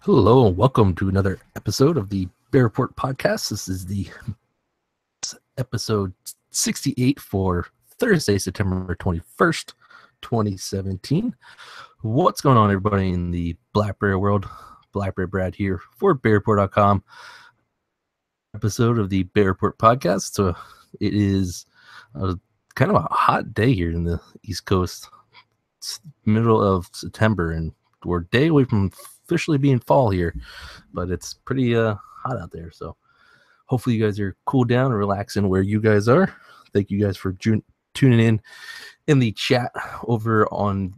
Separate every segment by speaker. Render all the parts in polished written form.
Speaker 1: Hello and welcome to another episode of the Bear Report podcast. This is the episode 68 for Thursday, September 21st, 2017. What's going on, everybody, in the BlackBerry world? BlackBerryBrad here for BerryReporter.com. Episode of the Bear Report podcast. So it is kind of a hot day here in the East Coast. It's middle of September, and we're a day away from officially being fall here, but it's pretty hot out there. So hopefully you guys are cool down and relaxing where you guys are. Thank you guys for tuning in the chat over on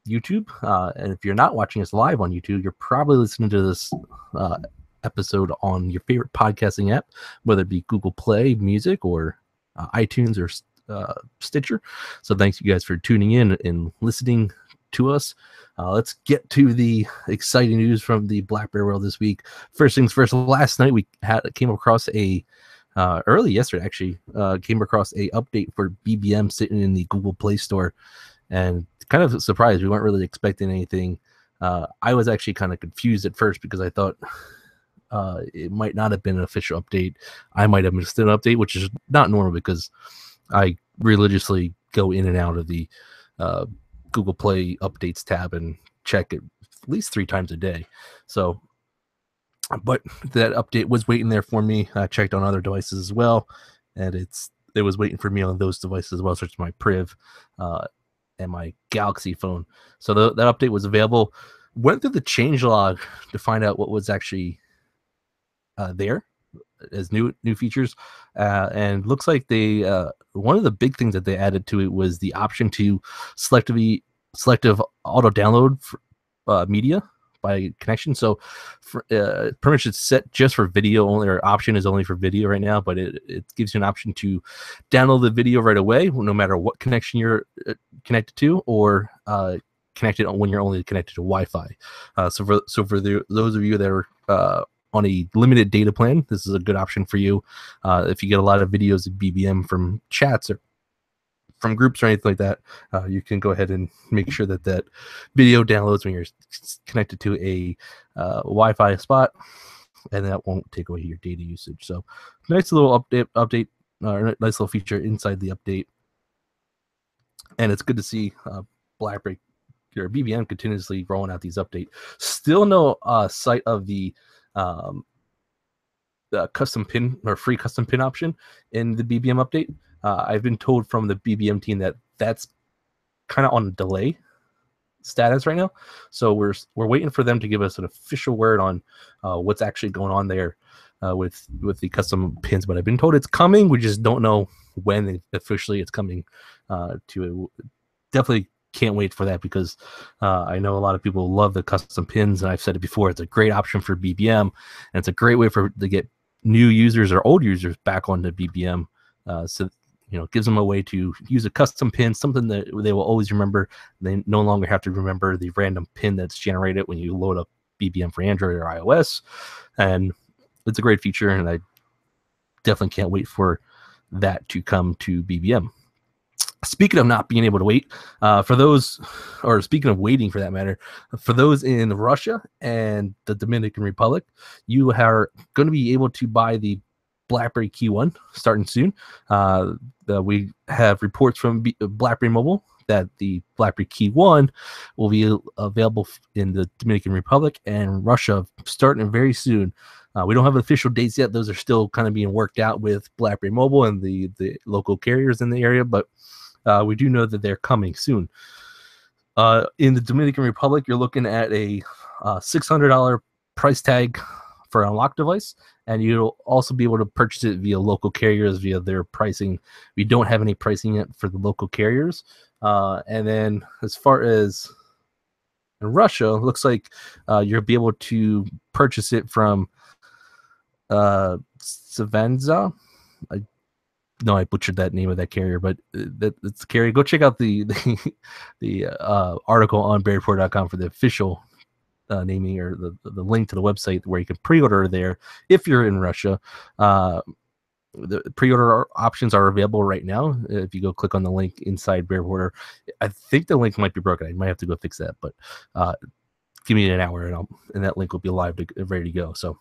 Speaker 1: YouTube. And if you're not watching us live on YouTube, you're probably listening to this episode on your favorite podcasting app, whether it be Google Play Music or iTunes or Stitcher. So thanks you guys for tuning in and listening to us. Let's get to the exciting news from the BlackBerry world this week. First things first, last night we came across early yesterday actually, came across a update for BBM sitting in the Google Play Store, and kind of surprised. We weren't really expecting anything. I was actually kind of confused at first because I thought it might not have been an official update. I might have missed an update, which is not normal because I religiously go in and out of the Google Play updates tab and check it at least 3 times a day. So, but that update was waiting there for me. I checked on other devices as well, and it was waiting for me on those devices as well, such as my Priv and my Galaxy phone. So that update was available. Went through the changelog to find out what was actually there as new features, and looks like they one of the big things that they added to it was the option to selective auto download media by connection. So permission is set just for video only, or option is only for video right now, but it gives you an option to download the video right away, no matter what connection you're connected to, or connected when you're only connected to Wi-Fi. So for those of you that are on a limited data plan, this is a good option for you. If you get a lot of videos of BBM from chats or from groups or anything like that, you can go ahead and make sure that video downloads when you're connected to a Wi-Fi spot, and that won't take away your data usage. So nice little update, nice little feature inside the update. And it's good to see BlackBerry or BBM continuously rolling out these updates. Still no sight of the custom pin or free custom pin option in the BBM update. I've been told from the BBM team that that's kind of on a delay status right now. So we're waiting for them to give us an official word on what's actually going on there with the custom pins. But I've been told it's coming. We just don't know when officially it's coming to it. Definitely can't wait for that, because I know a lot of people love the custom pins, and I've said it before, it's a great option for BBM, and it's a great way to get new users or old users back onto BBM. So it gives them a way to use a custom pin, something that they will always remember. They no longer have to remember the random pin that's generated when you load up BBM for Android or iOS, and it's a great feature, and I definitely can't wait for that to come to BBM. Speaking of not being able to wait, speaking of waiting for that matter, for those in Russia and the Dominican Republic, you are going to be able to buy the BlackBerry QNX starting soon. We have reports from BlackBerry Mobile that the BlackBerry QNX will be available in the Dominican Republic and Russia starting very soon. We don't have official dates yet. Those are still kind of being worked out with BlackBerry Mobile and the local carriers in the area, but we do know that they're coming soon. In the Dominican Republic, you're looking at a $600 price tag for an unlocked device, and you'll also be able to purchase it via local carriers via their pricing. We don't have any pricing yet for the local carriers. And then as far as in Russia, it looks like you'll be able to purchase it from Savanza. I butchered that name of that carrier, but it's the carrier. Go check out the article on BerryReporter.com for the official naming, or the link to the website where you can pre-order there if you're in Russia. The pre-order options are available right now. If you go click on the link inside BerryReporter, I think the link might be broken. I might have to go fix that, but give me an hour, and that link will be live ready to go. So,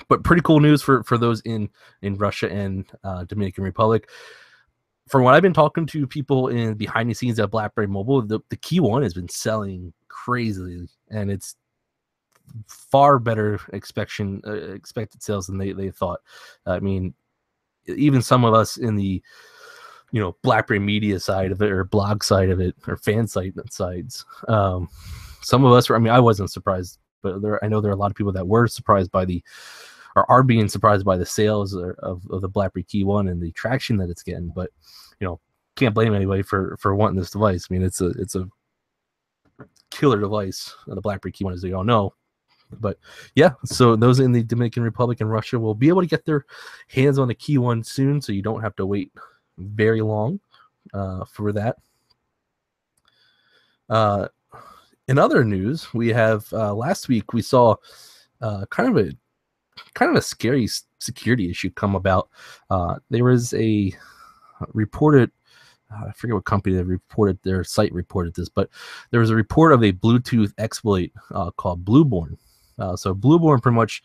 Speaker 1: but pretty cool news for those in Russia and Dominican Republic. From what I've been talking to people in behind the scenes at BlackBerry Mobile, the KEYone has been selling crazily, and it's far better expected sales than they thought. I mean, even some of us in the BlackBerry media side of it, or blog side of it, or fan sides, some of us were. I mean, I wasn't surprised, but I know there are a lot of people that were surprised by or are being surprised by the sales of the BlackBerry KEYone and the traction that it's getting. But can't blame anybody for wanting this device. I mean, it's a killer device, the BlackBerry KEYone, as we all know. But yeah, so those in the Dominican Republic and Russia will be able to get their hands on the KEYone soon, so you don't have to wait very long for that. In other news, we have last week we saw kind of a scary security issue come about. There was a reported, I forget what company their site reported this, but there was a report of a Bluetooth exploit called BlueBorne. So BlueBorne pretty much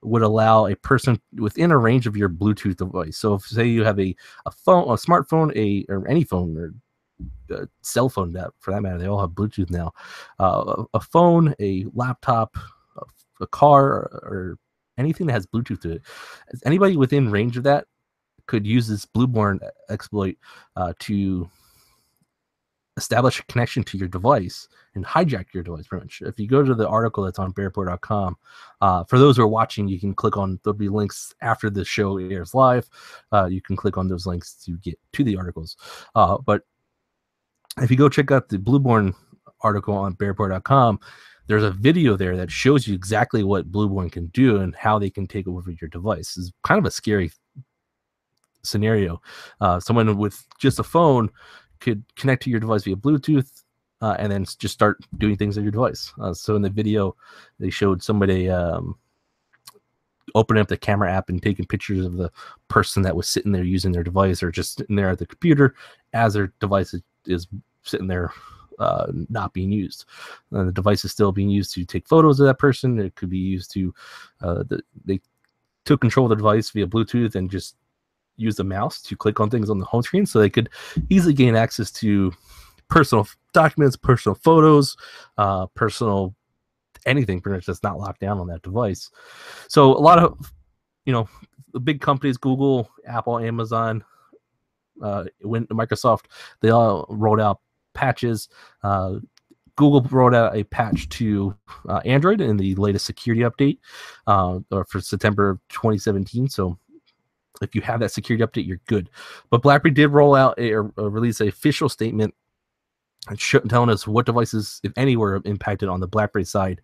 Speaker 1: would allow a person within a range of your Bluetooth device. So if, say, you have a phone, a smartphone, or any phone, or a cell phone, that for that matter, they all have Bluetooth now. A phone, a laptop, a car, or anything that has Bluetooth to it. Anybody within range of that could use this BlueBorne exploit to establish a connection to your device and hijack your device, pretty much. If you go to the article that's on BerryReporter.com, for those who are watching, you can click on, there'll be links after the show airs live. You can click on those links to get to the articles. But if you go check out the BlueBorne article on BerryReporter.com, there's a video there that shows you exactly what BlueBorne can do and how they can take over your device. It's kind of a scary scenario. Someone with just a phone could connect to your device via Bluetooth and then just start doing things on your device. So in the video, they showed somebody opening up the camera app and taking pictures of the person that was sitting there using their device, or just sitting there at the computer as their device is sitting there not being used. The device is still being used to take photos of that person. It could be used to they took control of the device via Bluetooth and just use the mouse to click on things on the home screen, so they could easily gain access to personal documents, personal photos, personal anything pretty much that's not locked down on that device. So a lot of the big companies, Google, Apple, Amazon, Microsoft, they all rolled out patches. Google rolled out a patch to Android in the latest security update for September of 2017. So if you have that security update, you're good. But BlackBerry did roll out release an official statement telling us what devices, if any, were impacted on the BlackBerry side.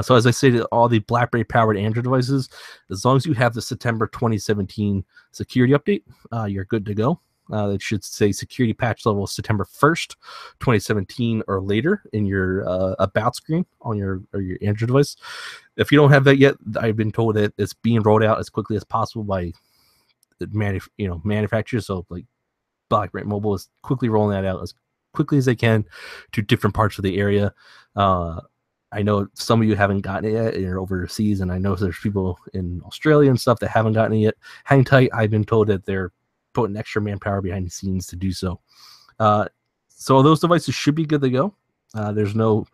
Speaker 1: So as I stated, all the BlackBerry-powered Android devices, as long as you have the September 2017 security update, you're good to go. It should say security patch level September 1st, 2017 or later in your about screen on your Android device. If you don't have that yet, I've been told that it's being rolled out as quickly as possible by manufacturers. So like BlackBerry Mobile is quickly rolling that out as quickly as they can to different parts of the area. I know some of you haven't gotten it yet, and you're overseas, and I know there's people in Australia and stuff that haven't gotten it yet. Hang tight. I've been told that they're putting extra manpower behind the scenes to do so. So those devices should be good to go. As long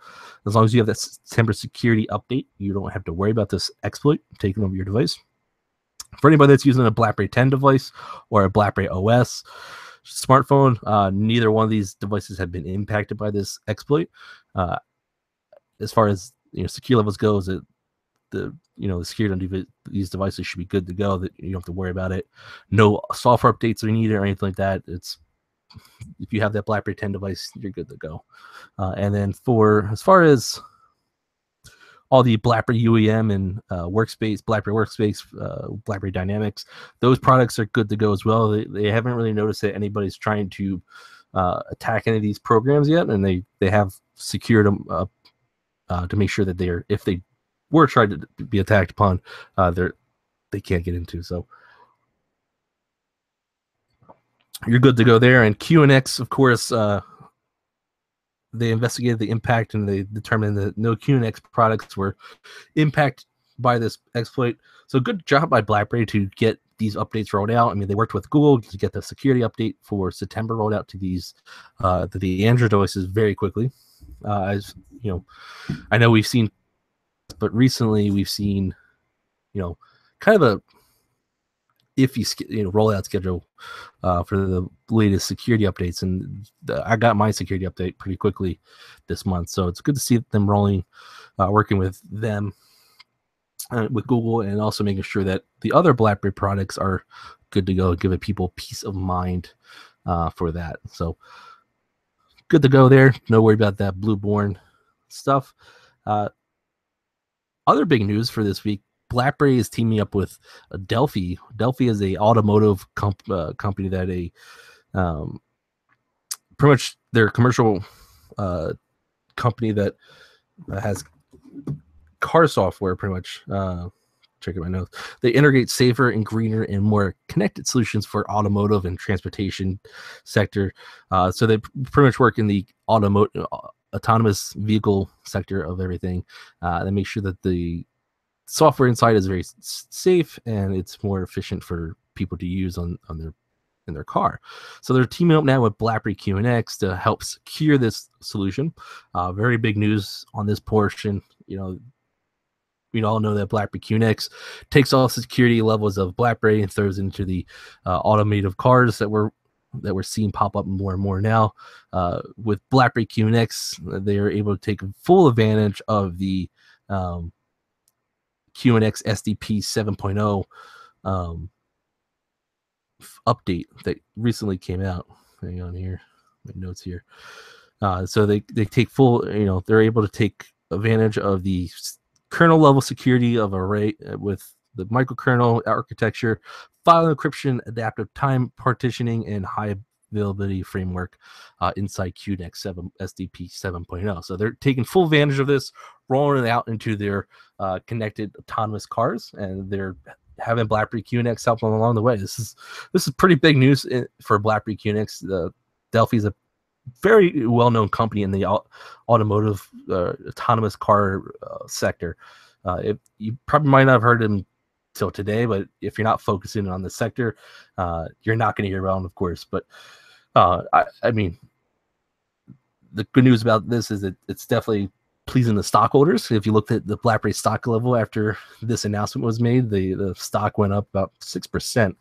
Speaker 1: as you have that September security update, you don't have to worry about this exploit taking over your device. For anybody that's using a BlackBerry 10 device or a BlackBerry OS smartphone, neither one of these devices have been impacted by this exploit. As far as security levels goes, the security on these devices should be good to go. That you don't have to worry about it. No software updates are needed or anything like that. If you have that BlackBerry 10 device, you're good to go. And then as far as all the BlackBerry UEM and Workspace, BlackBerry Workspace, BlackBerry Dynamics, those products are good to go as well. They haven't really noticed that anybody's trying to attack any of these programs yet, and they have secured them to make sure that if they were trying to be attacked upon, they can't get into. So you're good to go there. And QNX, of course, they investigated the impact and they determined that no QNX products were impacted by this exploit. So good job by BlackBerry to get these updates rolled out. I mean, they worked with Google to get the security update for September rolled out to these to the Android devices very quickly. As you know, I know we've seen, but recently we've seen, kind of a iffy rollout schedule for the latest security updates, and I got my security update pretty quickly this month, so it's good to see them rolling, working with them, with Google, and also making sure that the other BlackBerry products are good to go, giving people peace of mind for that. So good to go there. No worry about that BlueBorne stuff. Other big news for this week: BlackBerry is teaming up with Delphi. Delphi is a automotive company that pretty much their commercial company that has car software. Pretty much, checking my notes. They integrate safer and greener and more connected solutions for automotive and transportation sector. So they pretty much work in the autonomous vehicle sector of everything. They make sure that the software inside is very safe and it's more efficient for people to use in their car. So they're teaming up now with BlackBerry QNX to help secure this solution. Very big news on this portion. We all know that BlackBerry QNX takes all security levels of BlackBerry and throws into the automotive cars that we're seeing pop up more and more now. With BlackBerry QNX, they are able to take full advantage of the QNX SDP 7.0 update that recently came out. Hang on here, my notes here. So they take full, they're able to take advantage of the kernel level security of array with the microkernel architecture, file encryption, adaptive time partitioning, and high availability framework inside QNX 7 SDP 7.0. So they're taking full advantage of this, rolling it out into their connected autonomous cars, and they're having BlackBerry QNX help them along the way. This is pretty big news for BlackBerry QNX. Delphi is a very well-known company in the automotive autonomous car sector. You probably might not have heard them till today, but if you're not focusing on the sector, you're not going to hear about them, of course. But I mean, the good news about this is that it's definitely pleasing the stockholders. If you looked at the BlackBerry stock level after this announcement was made, the stock went up about 6%.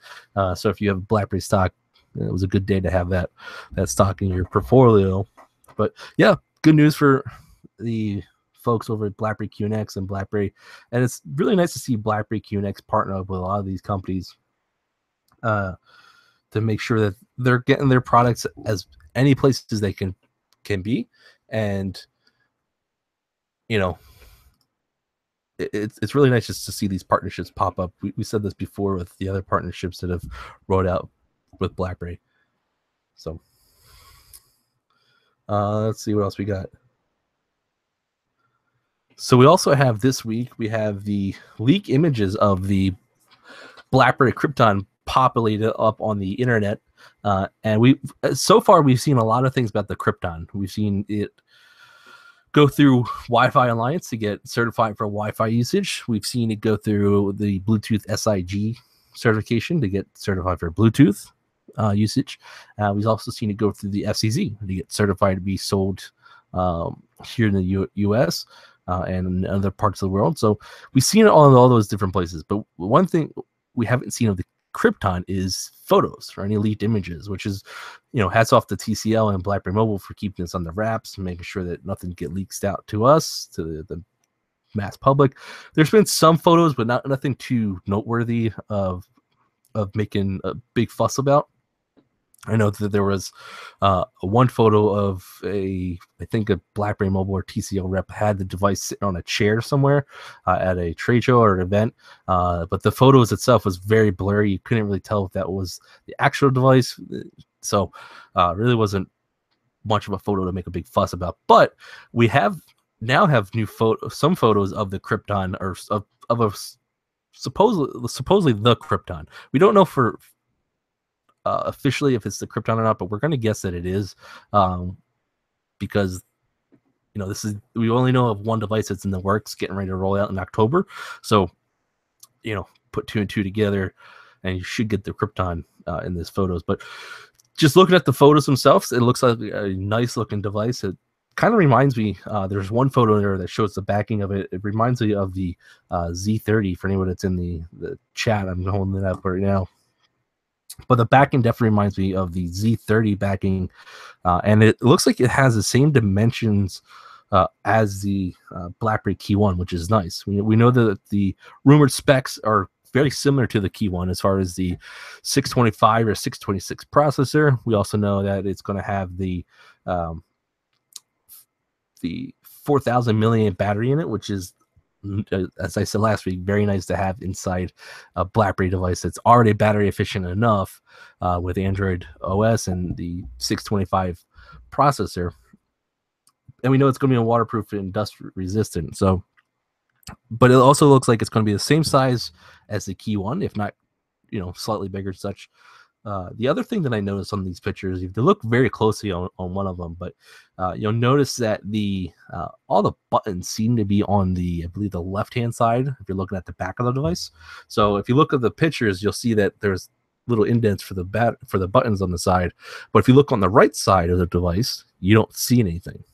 Speaker 1: So if you have BlackBerry stock, it was a good day to have that stock in your portfolio. But yeah, good news for the folks over at BlackBerry QNX and BlackBerry, and it's really nice to see BlackBerry QNX partner up with a lot of these companies to make sure that they're getting their products as any places they can be, and it's really nice just to see these partnerships pop up. We said this before with the other partnerships that have rolled out with BlackBerry. So let's see what else we got. So we also have this week, we have the leak images of the BlackBerry Krypton populated up on the internet. And so far we've seen a lot of things about the Krypton. We've seen it go through Wi-Fi Alliance to get certified for Wi-Fi usage. We've seen it go through the Bluetooth SIG certification to get certified for Bluetooth usage. We've also seen it go through the FCC to get certified to be sold here in the U.S. And in other parts of the world. So we've seen it all those different places. But one thing we haven't seen of the Krypton is photos or any leaked images, which is, hats off to TCL and BlackBerry Mobile for keeping this on the wraps and making sure that nothing get leaked out to us, to the mass public. There's been some photos, but nothing too noteworthy of making a big fuss about. I know that there was one photo of I think a BlackBerry Mobile or TCL rep had the device sitting on a chair somewhere at a trade show or an event. But the photos itself was very blurry. You couldn't really tell if that was the actual device. So really wasn't much of a photo to make a big fuss about. But we now have some photos of the Krypton, or of a supposedly the Krypton. We don't know for officially if it's the Krypton or not, but we're going to guess that it is, because this is, we only know of one device that's in the works, getting ready to roll out in October. So, put 2 and 2 together, and you should get the Krypton in these photos. But just looking at the photos themselves, it looks like a nice looking device. It kind of reminds me, there's one photo there that shows the backing of it. It reminds me of the Z30 for anyone that's in the chat. I'm holding it up right now. But the backing definitely reminds me of the Z30 backing, and it looks like it has the same dimensions as the BlackBerry KEYone, which is nice. We know that the rumored specs are very similar to the KEYone as far as the 625 or 626 processor. We also know that it's going to have the 4,000 milliamp battery in it, which is, as I said last week, very nice to have inside a BlackBerry device that's already battery efficient enough with Android OS and the 625 processor. And we know it's going to be waterproof and dust resistant. So, but it also looks like it's going to be the same size as the KEYone, if not, slightly bigger such. The other thing that I noticed on these pictures, you have to look very closely on one of them, but you'll notice that all the buttons seem to be on I believe the left-hand side if you're looking at the back of the device. So if you look at the pictures, you'll see that there's little indents for the buttons on the side. But if you look on the right side of the device, you don't see anything.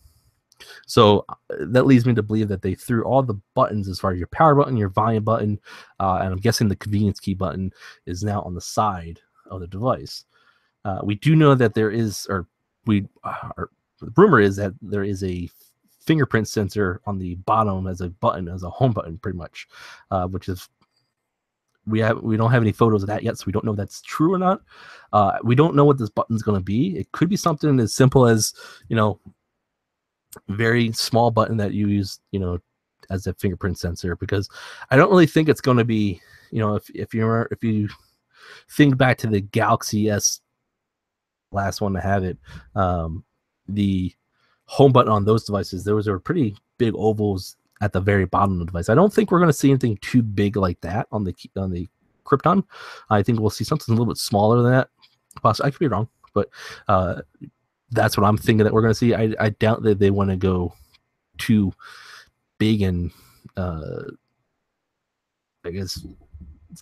Speaker 1: So that leads me to believe that they threw all the buttons as far as your power button, your volume button, and I'm guessing the convenience key button is now on the side of the device. We do know that there is, the rumor is that there is a fingerprint sensor on the bottom as a button, as a home button, pretty much, which is, we don't have any photos of that yet, so we don't know if that's true or not. We don't know what this button's going to be. It could be something as simple as, very small button that you use, as a fingerprint sensor, because I don't really think it's going to be, if you think back to the Galaxy S, last one to have it, the home button on those devices, those are pretty big ovals at the very bottom of the device. I don't think we're going to see anything too big like that on the Krypton. I think we'll see something a little bit smaller than that. Possibly, I could be wrong, but that's what I'm thinking that we're going to see. I doubt that they want to go too big and I guess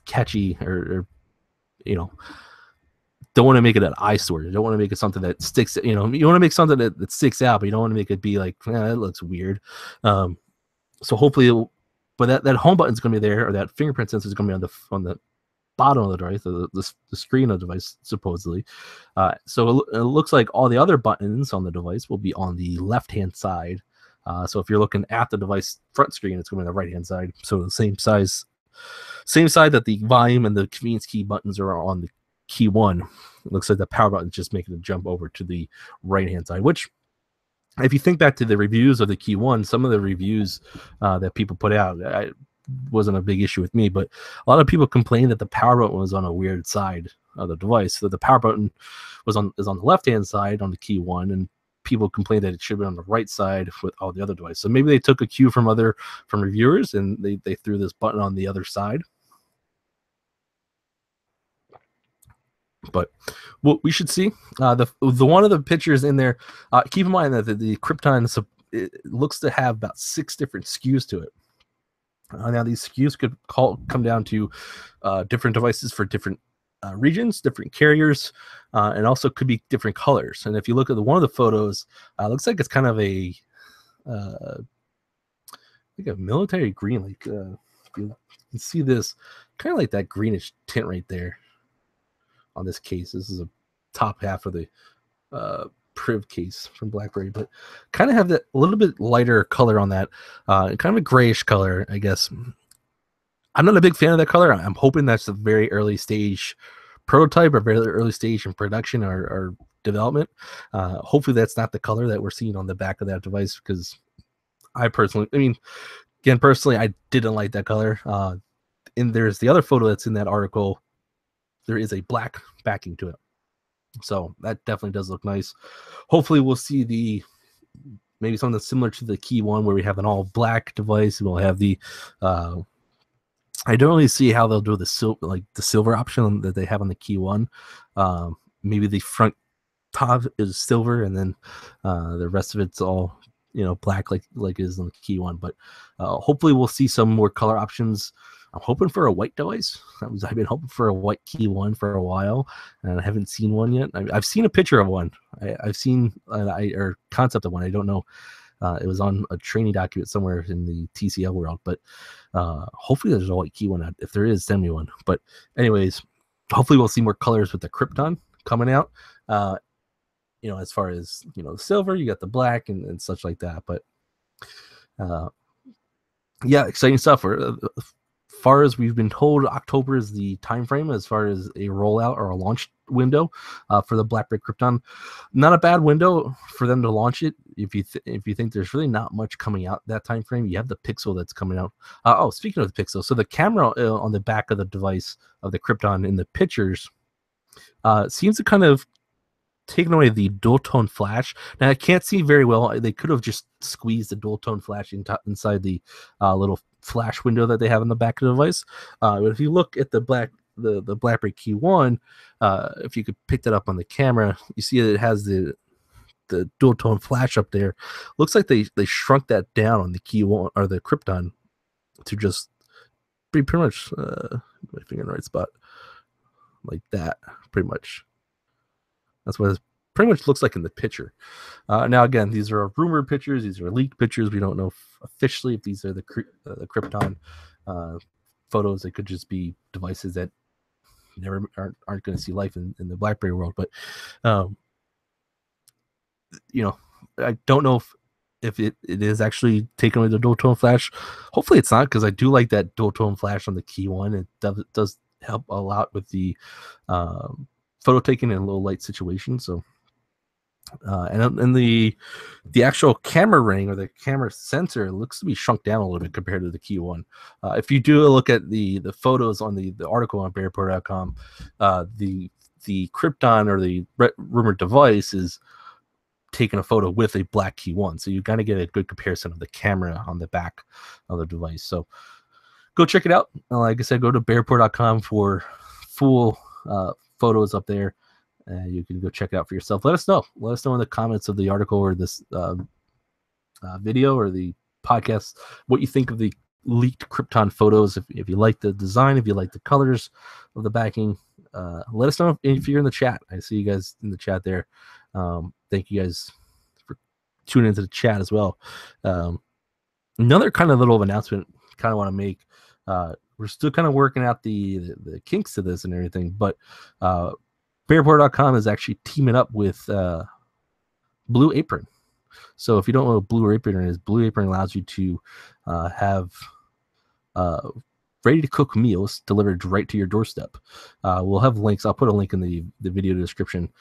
Speaker 1: catchy or don't want to make it an eyesore. You don't want to make it something that sticks. You want to make something that sticks out, but you don't want to make it be like, that looks weird. So hopefully, but that home button is going to be there, or that fingerprint sensor is going to be on the bottom of the device, the screen of the device, supposedly. So it looks like all the other buttons on the device will be on the left-hand side. So if you're looking at the device front screen, it's going to be on the right-hand side. So the same side that the volume and the convenience key buttons are on the KEYone. It looks like the power button is just making a jump over to the right-hand side, which, if you think back to the reviews of the KEYone, some of the reviews that people put out, wasn't a big issue with me, but a lot of people complained that the power button was on a weird side of the device. So the power button is on the left-hand side on the KEYone, and people complained that it should be on the right side with all the other devices. So maybe they took a cue from reviewers, and they threw this button on the other side. But what we should see, the one of the pictures in there, keep in mind that the Krypton, it looks to have about 6 different SKUs to it. Now these SKUs could come down to different devices for different regions, different carriers, and also could be different colors. And if you look at one of the photos, it looks like it's kind of a like a military green. Like you can see this kind of like that greenish tint right there on this case. This is a top half of the Priv case from BlackBerry, but kind of have that a little bit lighter color on that, kind of a grayish color, I guess. I'm not a big fan of that color. I'm hoping that's a very early stage prototype, or very early stage in production or development. Hopefully that's not the color that we're seeing on the back of that device, because I didn't like that color. And there's the other photo that's in that article. There is a black backing to it. So that definitely does look nice. Hopefully we'll see maybe something similar to the KEYone, where we have an all black device. We'll have I don't really see how they'll do the silver option that they have on the KEYone. Maybe the front top is silver, and then the rest of it's all black like it is on the KEYone. But hopefully we'll see some more color options. I'm hoping for a white device. I've been hoping for a white KEYone for a while, and I haven't seen one yet. I've seen a picture of one. I've seen or concept of one. I don't know. It was on a training document somewhere in the TCL world, but hopefully there's a white KEYone. If there is, send me one. But anyways, hopefully we'll see more colors with the Krypton coming out. As far as the silver, you got the black and such like that. But yeah, exciting stuff. As far as we've been told, October is the time frame as far as a rollout or a launch window for the BlackBerry Krypton. Not a bad window for them to launch it. If you think there's really not much coming out that time frame, you have the Pixel that's coming out. Speaking of the Pixel, so the camera on the back of the device of the Krypton in the pictures seems to kind of taken away the dual tone flash. Now I can't see very well. They could have just squeezed the dual tone flash inside the little flash window that they have in the back of the device. But if you look at the BlackBerry QNX, if you could pick that up on the camera, you see that it has the dual tone flash up there. Looks like they shrunk that down on the KEYone or the Krypton to just be pretty much my finger in the right spot like that, pretty much. That's what it pretty much looks like in the picture. Now, again, these are rumored pictures. These are leaked pictures. We don't know officially if these are the Krypton photos. They could just be devices that never aren't going to see life in the BlackBerry world. But, I don't know if it is actually taking away the dual tone flash. Hopefully it's not, because I do like that dual tone flash on the KEYone. It does help a lot with the photo taking in a low light situation. So and the actual camera ring or the camera sensor looks to be shrunk down a little bit compared to the KEYone. If you do look at the photos on the article on BerryReporter.com, the Krypton or the rumored device is taking a photo with a black KEYone, so you kind of get a good comparison of the camera on the back of the device. So go check it out. Like I said, go to BerryReporter.com for full photos up there. You can go check it out for yourself. Let us know in the comments of the article or this video or the podcast what you think of the leaked Krypton photos. If you like the design, if you like the colors of the backing, let us know if you're in the chat. I see you guys in the chat there. Thank you guys for tuning into the chat as well. Another kind of little announcement kind of want to make. We're still kind of working out the kinks to this and everything, but BerryReporter.com is actually teaming up with Blue Apron. So if you don't know what Blue Apron is, Blue Apron allows you to have ready-to-cook meals delivered right to your doorstep. We'll have links. I'll put a link in the video description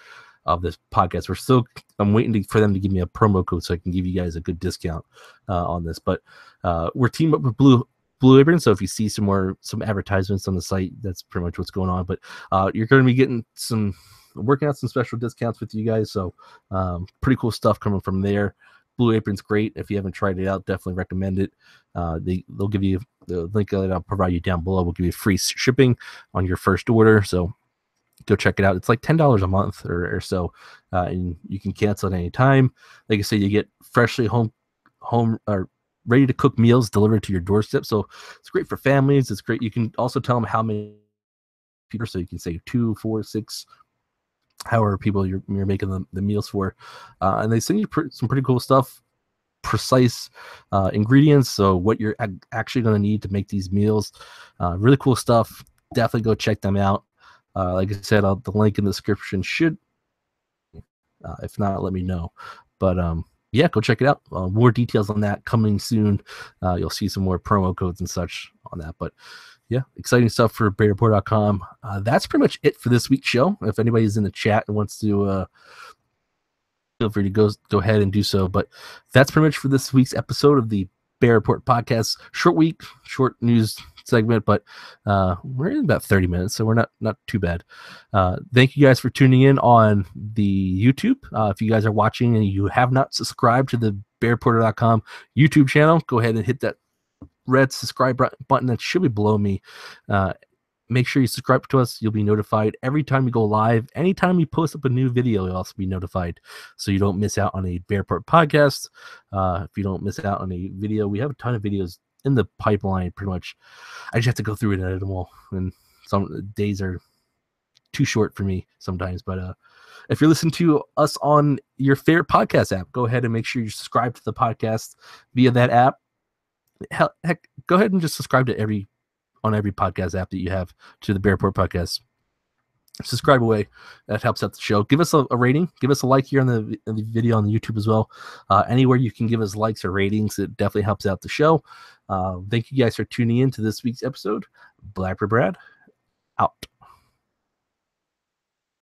Speaker 1: of this podcast. I'm waiting for them to give me a promo code so I can give you guys a good discount on this. But we're teaming up with Blue Apron, so if you see some advertisements on the site, that's pretty much what's going on. But you're going to be getting working out some special discounts with you guys. So pretty cool stuff coming from there. Blue Apron's great. If you haven't tried it out, definitely recommend it. They'll give you the link that I'll provide you down below. Will give you free shipping on your first order. So go check it out. It's like $10 a month or so, and you can cancel at any time. Like I said, you get freshly home or ready to cook meals delivered to your doorstep. So it's great for families. It's great. You can also tell them how many people, so you can say 2, 4, 6, however people you're making the meals for. And they send you some pretty cool stuff, precise ingredients. So what you're actually going to need to make these meals, really cool stuff. Definitely go check them out. Like I said, the link in the description should, if not, let me know. But yeah, go check it out. More details on that coming soon. You'll see some more promo codes and such on that. But yeah, exciting stuff for BerryReporter.com. That's pretty much it for this week's show. If anybody's in the chat and wants to, feel free to go ahead and do so. But that's pretty much for this week's episode of the Bear Report podcast. Short week, short news segment, but we're in about 30 minutes, so we're not too bad. Thank you guys for tuning in on the YouTube. If you guys are watching and you have not subscribed to the BerryReporter.com YouTube channel, go ahead and hit that red subscribe button that should be below me. make sure you subscribe to us. You'll be notified every time we go live. Anytime we post up a new video, you'll also be notified, so you don't miss out on a BerryReporter podcast. If you don't miss out on a video, we have a ton of videos in the pipeline. Pretty much, I just have to go through it and edit them all, and some days are too short for me sometimes. But if you're listening to us on your favorite podcast app, go ahead and make sure you subscribe to the podcast via that app. Heck, go ahead and just subscribe to every podcast app that you have to the BerryReporter podcast. Subscribe away. That helps out the show. Give us a rating. Give us a like here on the video on the YouTube as well. Anywhere you can give us likes or ratings, it definitely helps out the show. Thank you guys for tuning in to this week's episode. BlackBerryBrad out.